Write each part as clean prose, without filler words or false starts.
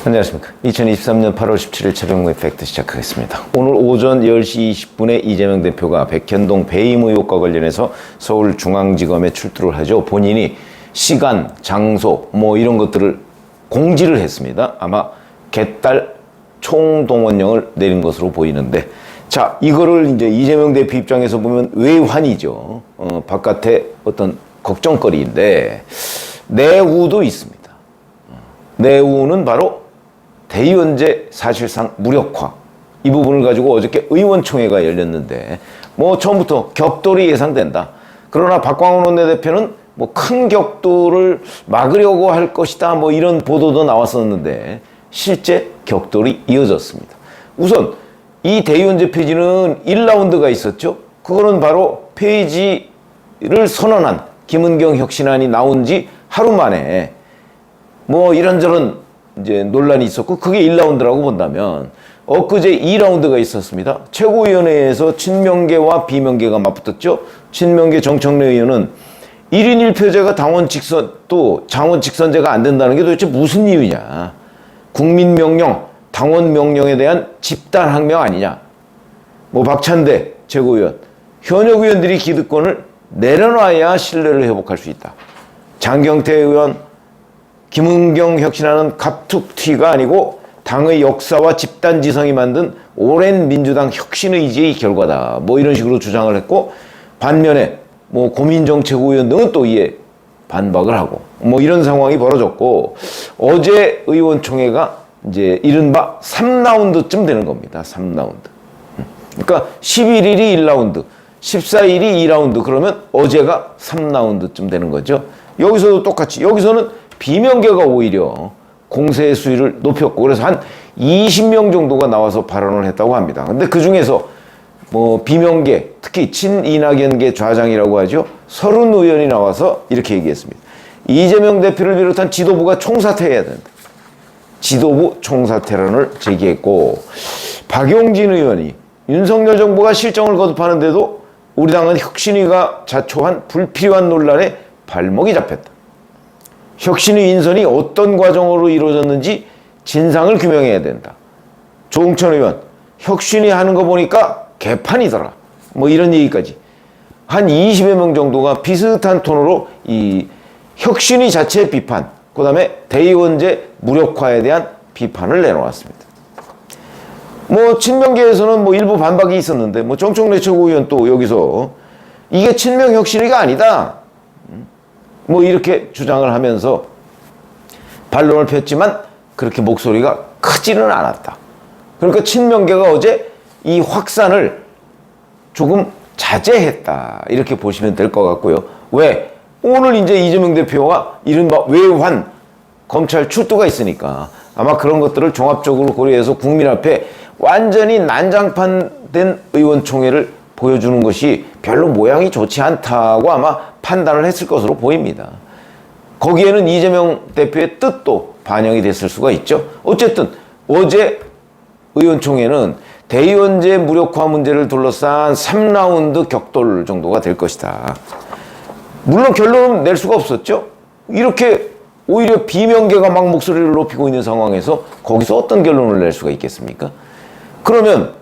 안녕하십니까. 2023년 8월 17일 최병무의 팩트 시작하겠습니다. 오늘 오전 10시 20분에 이재명 대표가 백현동 배임 의혹과 관련해서 서울중앙지검에 출두를 하죠. 본인이 시간, 장소 뭐 이런 것들을 공지를 했습니다. 아마 개딸 총동원령을 내린 것으로 보이는데, 자, 이거를 이제 이재명 대표 입장에서 보면 외환이죠. 바깥에 어떤 걱정거리인데, 내우도 있습니다. 내우는 바로 대의원제 사실상 무력화, 이 부분을 가지고 어저께 의원총회가 열렸는데 뭐 처음부터 격돌이 예상된다. 그러나 박광원 원내대표는 뭐 큰 격돌을 막으려고 할 것이다, 뭐 이런 보도도 나왔었는데 실제 격돌이 이어졌습니다. 우선 이 대의원제 폐지는 1라운드가 있었죠. 그거는 바로 폐지를 선언한 김은경 혁신안이 나온 지 하루 만에 뭐 이런저런 이제 논란이 있었고, 그게 1라운드라고 본다면 엊그제 2라운드가 있었습니다. 최고위원회에서 친명계와 비명계가 맞붙었죠. 친명계 정청래 의원은 1인 1표제가 당원 직선 또 장원 직선제가 안 된다는 게 도대체 무슨 이유냐. 국민 명령, 당원 명령에 대한 집단 항명 아니냐. 뭐 박찬대 최고위원, 현역 의원들이 기득권을 내려놔야 신뢰를 회복할 수 있다. 장경태 의원, 김은경 혁신안은 갑툭튀가 아니고 당의 역사와 집단지성이 만든 오랜 민주당 혁신의지의 결과다. 뭐 이런 식으로 주장을 했고, 반면에 뭐 고민정 최고위원 등은 또 이에 반박을 하고 뭐 이런 상황이 벌어졌고, 어제 의원총회가 이제 이른바 3라운드쯤 되는 겁니다. 3라운드. 그러니까 11일이 1라운드, 14일이 2라운드, 그러면 어제가 3라운드쯤 되는 거죠. 여기서도 똑같이, 여기서는 비명계가 오히려 공세의 수위를 높였고, 그래서 한 20명 정도가 나와서 발언을 했다고 합니다. 근데 그 중에서 뭐 비명계, 특히 친이낙연계 좌장이라고 하죠. 30 의원이 나와서 이렇게 얘기했습니다. 이재명 대표를 비롯한 지도부가 총사퇴해야 된다. 지도부 총사퇴론을 제기했고, 박용진 의원이 윤석열 정부가 실정을 거듭하는데도 우리 당은 혁신위가 자초한 불필요한 논란에 발목이 잡혔다. 혁신위 인선이 어떤 과정으로 이루어졌는지 진상을 규명해야 된다. 조응천 의원, 혁신위 하는 거 보니까 개판이더라. 뭐 이런 얘기까지. 한 20여 명 정도가 비슷한 톤으로 이 혁신위 자체의 비판, 그 다음에 대의원제 무력화에 대한 비판을 내놓았습니다. 뭐 친명계에서는 뭐 일부 반박이 있었는데, 뭐 정청래 최고위원 또 여기서 이게 친명 혁신위가 아니다, 뭐 이렇게 주장을 하면서 반론을 폈지만 그렇게 목소리가 크지는 않았다. 그러니까 친명계가 어제 이 확산을 조금 자제했다, 이렇게 보시면 될 것 같고요. 왜? 오늘 이제 이재명 대표와 이른바 외환 검찰 출두가 있으니까 아마 그런 것들을 종합적으로 고려해서 국민 앞에 완전히 난장판된 의원총회를 보여주는 것이 별로 모양이 좋지 않다고 아마 판단을 했을 것으로 보입니다. 거기에는 이재명 대표의 뜻도 반영이 됐을 수가 있죠. 어쨌든 어제 의원총회는 대의원제 무력화 문제를 둘러싼 3라운드 격돌 정도가 될 것이다. 물론 결론은 낼 수가 없었죠. 이렇게 오히려 비명계가 막 목소리를 높이고 있는 상황에서 거기서 어떤 결론을 낼 수가 있겠습니까? 그러면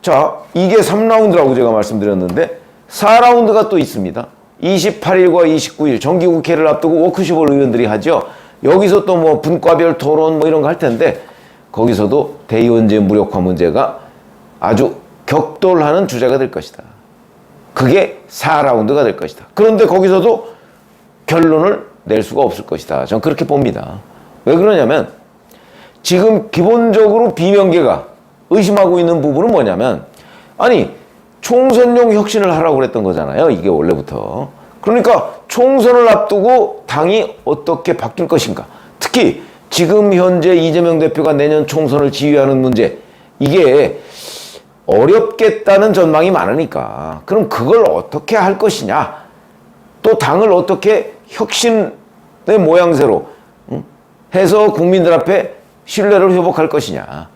자, 이게 3라운드라고 제가 말씀드렸는데 4라운드가 또 있습니다. 28일과 29일 정기국회를 앞두고 워크숍을 의원들이 하죠. 여기서 또 뭐 분과별 토론 뭐 이런 거 할 텐데, 거기서도 대의원제 무력화 문제가 아주 격돌하는 주제가 될 것이다. 그게 4라운드가 될 것이다. 그런데 거기서도 결론을 낼 수가 없을 것이다. 저는 그렇게 봅니다. 왜 그러냐면 지금 기본적으로 비명계가 의심하고 있는 부분은 뭐냐면, 아니 총선용 혁신을 하라고 그랬던 거잖아요. 이게 원래부터. 그러니까 총선을 앞두고 당이 어떻게 바뀔 것인가. 특히 지금 현재 이재명 대표가 내년 총선을 지휘하는 문제, 이게 어렵겠다는 전망이 많으니까 그럼 그걸 어떻게 할 것이냐, 또 당을 어떻게 혁신의 모양새로 해서 국민들 앞에 신뢰를 회복할 것이냐,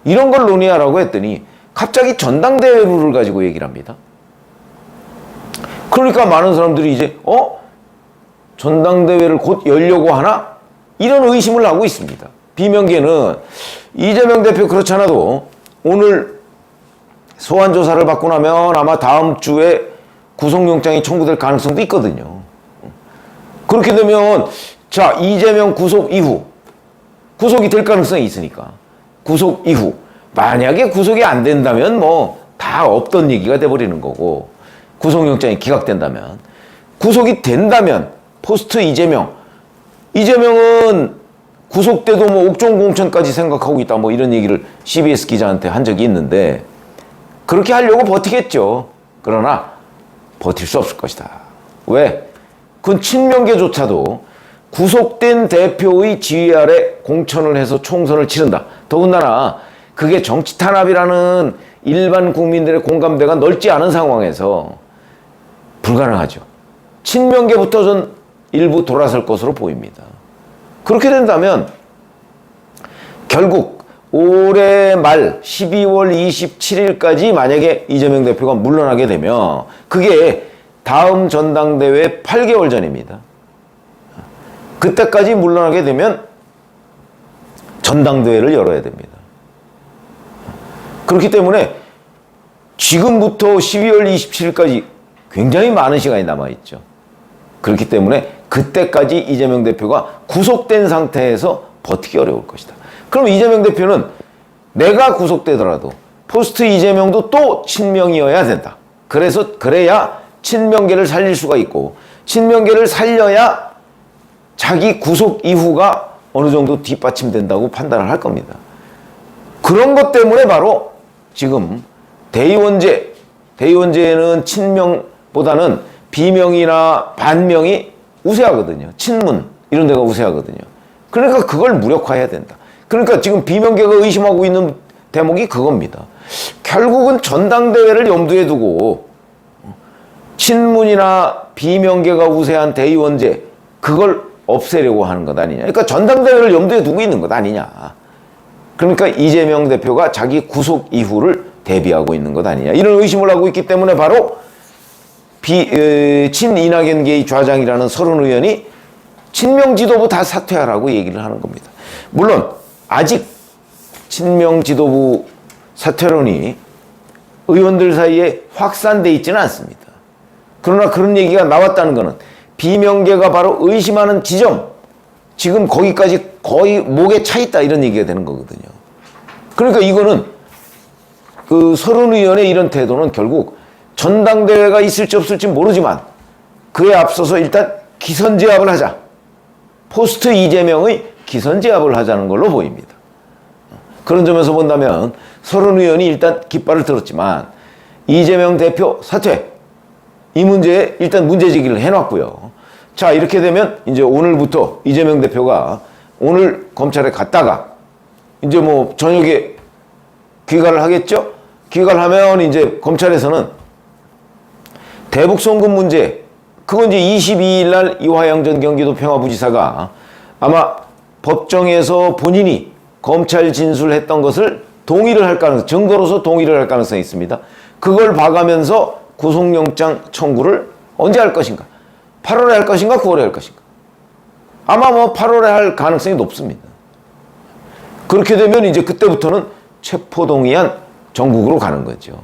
이런 걸 논의하라고 했더니 갑자기 전당대회 룰을 가지고 얘기를 합니다. 그러니까 많은 사람들이 이제 전당대회를 곧 열려고 하나? 이런 의심을 하고 있습니다. 비명계는 이재명 대표 그렇지 않아도 오늘 소환 조사를 받고 나면 아마 다음 주에 구속영장이 청구될 가능성도 있거든요. 그렇게 되면 자, 이재명 구속 이후 구속이 될 가능성이 있으니까 구속 이후 만약에 구속이 안 된다면 뭐 다 없던 얘기가 돼버리는 거고, 구속영장이 기각된다면, 구속이 된다면 포스트 이재명은 구속돼도 뭐 옥중공천까지 생각하고 있다 뭐 이런 얘기를 CBS 기자한테 한 적이 있는데, 그렇게 하려고 버티겠죠. 그러나 버틸 수 없을 것이다. 왜? 그건 친명계조차도 구속된 대표의 지휘 아래 공천을 해서 총선을 치른다. 더군다나 그게 정치 탄압이라는 일반 국민들의 공감대가 넓지 않은 상황에서 불가능하죠. 친명계부터 전 일부 돌아설 것으로 보입니다. 그렇게 된다면 결국 올해 말 12월 27일까지 만약에 이재명 대표가 물러나게 되면 그게 다음 전당대회 8개월 전입니다. 그때까지 물러나게 되면 전당대회를 열어야 됩니다. 그렇기 때문에 지금부터 12월 27일까지 굉장히 많은 시간이 남아있죠. 그렇기 때문에 그때까지 이재명 대표가 구속된 상태에서 버티기 어려울 것이다. 그럼 이재명 대표는 내가 구속되더라도 포스트 이재명도 또 친명이어야 된다. 그래야 친명계를 살릴 수가 있고, 친명계를 살려야 자기 구속 이후가 어느 정도 뒷받침된다고 판단을 할 겁니다. 그런 것 때문에 바로 지금 대의원제는 친명보다는 비명이나 반명이 우세하거든요. 친문 이런 데가 우세하거든요. 그러니까 그걸 무력화해야 된다. 그러니까 지금 비명계가 의심하고 있는 대목이 그겁니다. 결국은 전당대회를 염두에 두고 친문이나 비명계가 우세한 대의원제 그걸 없애려고 하는 것 아니냐. 그러니까 전당대회를 염두에 두고 있는 것 아니냐. 그러니까 이재명 대표가 자기 구속 이후를 대비하고 있는 것 아니냐. 이런 의심을 하고 있기 때문에 바로 친이낙연계의 좌장이라는 서른 의원이 친명 지도부 다 사퇴하라고 얘기를 하는 겁니다. 물론 아직 친명 지도부 사퇴론이 의원들 사이에 확산돼 있지는 않습니다. 그러나 그런 얘기가 나왔다는 것은 비명계가 바로 의심하는 지점, 지금 거기까지 거의 목에 차 있다 이런 얘기가 되는 거거든요. 그러니까 이거는 그 서른 의원의 이런 태도는 결국 전당대회가 있을지 없을지 모르지만 그에 앞서서 일단 기선제압을 하자. 포스트 이재명의 기선제압을 하자는 걸로 보입니다. 그런 점에서 본다면 서른 의원이 일단 깃발을 들었지만 이재명 대표 사퇴, 이 문제에 일단 문제제기를 해놨고요. 자, 이렇게 되면 이제 오늘부터 이재명 대표가 오늘 검찰에 갔다가 이제 뭐 저녁에 귀가를 하겠죠? 귀가를 하면 이제 검찰에서는 대북 송금 문제, 그건 이제 22일 날 이화영 전 경기도 평화부지사가 아마 법정에서 본인이 검찰 진술했던 것을 동의를 할 가능성, 증거로서 동의를 할 가능성이 있습니다. 그걸 봐가면서 구속영장 청구를 언제 할 것인가? 8월에 할 것인가? 9월에 할 것인가? 아마 뭐 8월에 할 가능성이 높습니다. 그렇게 되면 이제 그때부터는 체포동의안 전국으로 가는 거죠.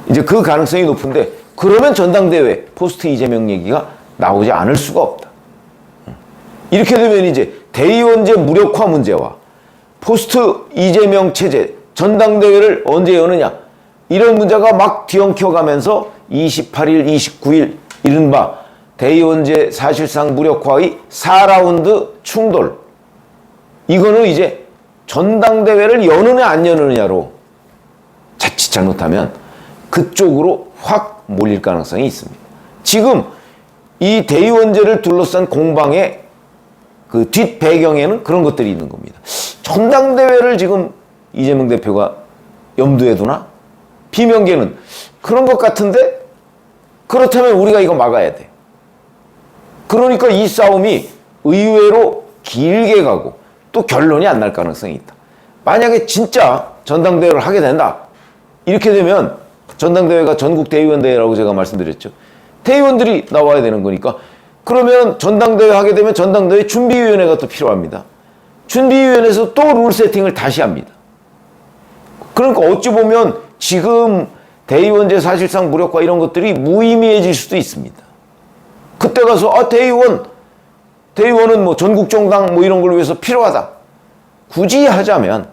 이제 그 가능성이 높은데 그러면 전당대회 포스트 이재명 얘기가 나오지 않을 수가 없다. 이렇게 되면 이제 대의원제 무력화 문제와 포스트 이재명 체제, 전당대회를 언제 여느냐 이런 문제가 막 뒤엉켜가면서 28일, 29일 이른바 대의원제 사실상 무력화의 4라운드 충돌, 이거는 이제 전당대회를 여느냐 안 여느냐로 자칫 잘못하면 그쪽으로 확 몰릴 가능성이 있습니다. 지금 이 대의원제를 둘러싼 공방의 그 뒷배경에는 그런 것들이 있는 겁니다. 전당대회를 지금 이재명 대표가 염두에 두나? 비명계는 그런 것 같은데 그렇다면 우리가 이거 막아야 돼. 그러니까 이 싸움이 의외로 길게 가고 또 결론이 안 날 가능성이 있다. 만약에 진짜 전당대회를 하게 된다. 이렇게 되면 전당대회가 전국 대의원대회라고 제가 말씀드렸죠. 대의원들이 나와야 되는 거니까 그러면 전당대회 하게 되면 전당대회 준비위원회가 또 필요합니다. 준비위원회에서 또 룰 세팅을 다시 합니다. 그러니까 어찌 보면 지금 대의원제 사실상 무력화 이런 것들이 무의미해질 수도 있습니다. 그때 가서 대의원은 뭐 전국정당 뭐 이런 걸 위해서 필요하다. 굳이 하자면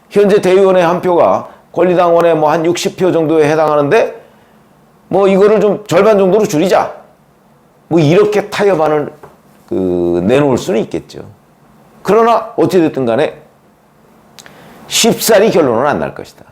현재 대의원의 한 표가 권리당원의 뭐 한 60표 정도에 해당하는데 뭐 이거를 좀 절반 정도로 줄이자. 뭐 이렇게 타협안을 내놓을 수는 있겠죠. 그러나 어찌됐든 간에 쉽사리 결론은 안 날 것이다.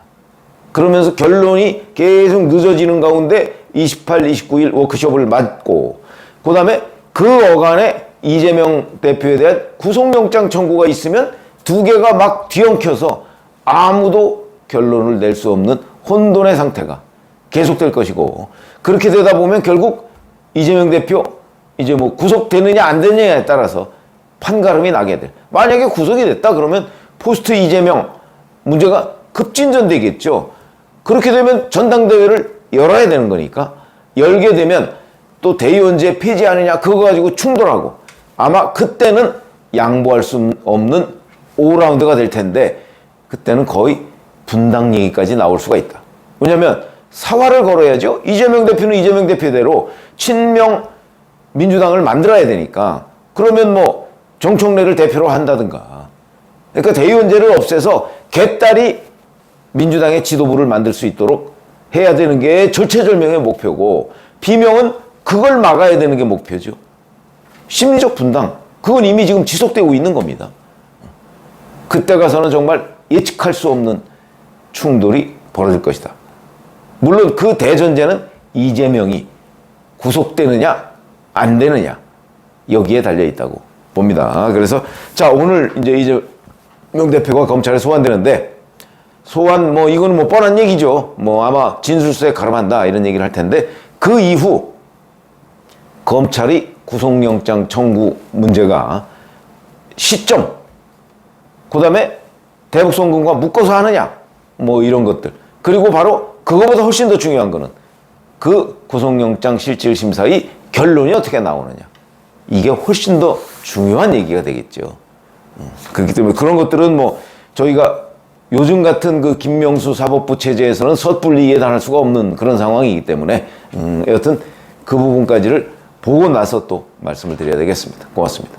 그러면서 결론이 계속 늦어지는 가운데 28, 29일 워크숍을 맞고 그 다음에 그 어간에 이재명 대표에 대한 구속영장 청구가 있으면 두 개가 막 뒤엉켜서 아무도 결론을 낼 수 없는 혼돈의 상태가 계속될 것이고 그렇게 되다 보면 결국 이재명 대표 이제 뭐 구속되느냐 안 되느냐에 따라서 판가름이 나게 될. 만약에 구속이 됐다 그러면 포스트 이재명 문제가 급진전되겠죠. 그렇게 되면 전당대회를 열어야 되는 거니까 열게 되면 또 대의원제 폐지하느냐 그거 가지고 충돌하고 아마 그때는 양보할 수 없는 5라운드가 될 텐데 그때는 거의 분당 얘기까지 나올 수가 있다. 왜냐하면 사활을 걸어야죠. 이재명 대표는 이재명 대표대로 친명 민주당을 만들어야 되니까 그러면 뭐 정청래를 대표로 한다든가 그러니까 대의원제를 없애서 개딸이 민주당의 지도부를 만들 수 있도록 해야 되는 게 절체절명의 목표고 비명은 그걸 막아야 되는 게 목표죠. 심리적 분당 그건 이미 지금 지속되고 있는 겁니다. 그때 가서는 정말 예측할 수 없는 충돌이 벌어질 것이다. 물론 그 대전제는 이재명이 구속되느냐 안 되느냐 여기에 달려 있다고 봅니다. 그래서 자 오늘 이제 이재명 대표가 검찰에 소환되는데 소환 뭐 이거는 뭐 뻔한 얘기죠. 뭐 아마 진술서에 가름한다 이런 얘기를 할 텐데 그 이후 검찰이 구속영장 청구 문제가 시점 그 다음에 대북송금과 묶어서 하느냐 뭐 이런 것들 그리고 바로 그거보다 훨씬 더 중요한 거는 그 구속영장 실질심사의 결론이 어떻게 나오느냐 이게 훨씬 더 중요한 얘기가 되겠죠. 그렇기 때문에 그런 것들은 뭐 저희가 요즘 같은 그 김명수 사법부 체제에서는 섣불리 예단할 수가 없는 그런 상황이기 때문에 여튼 그 부분까지를 보고 나서 또 말씀을 드려야 되겠습니다. 고맙습니다.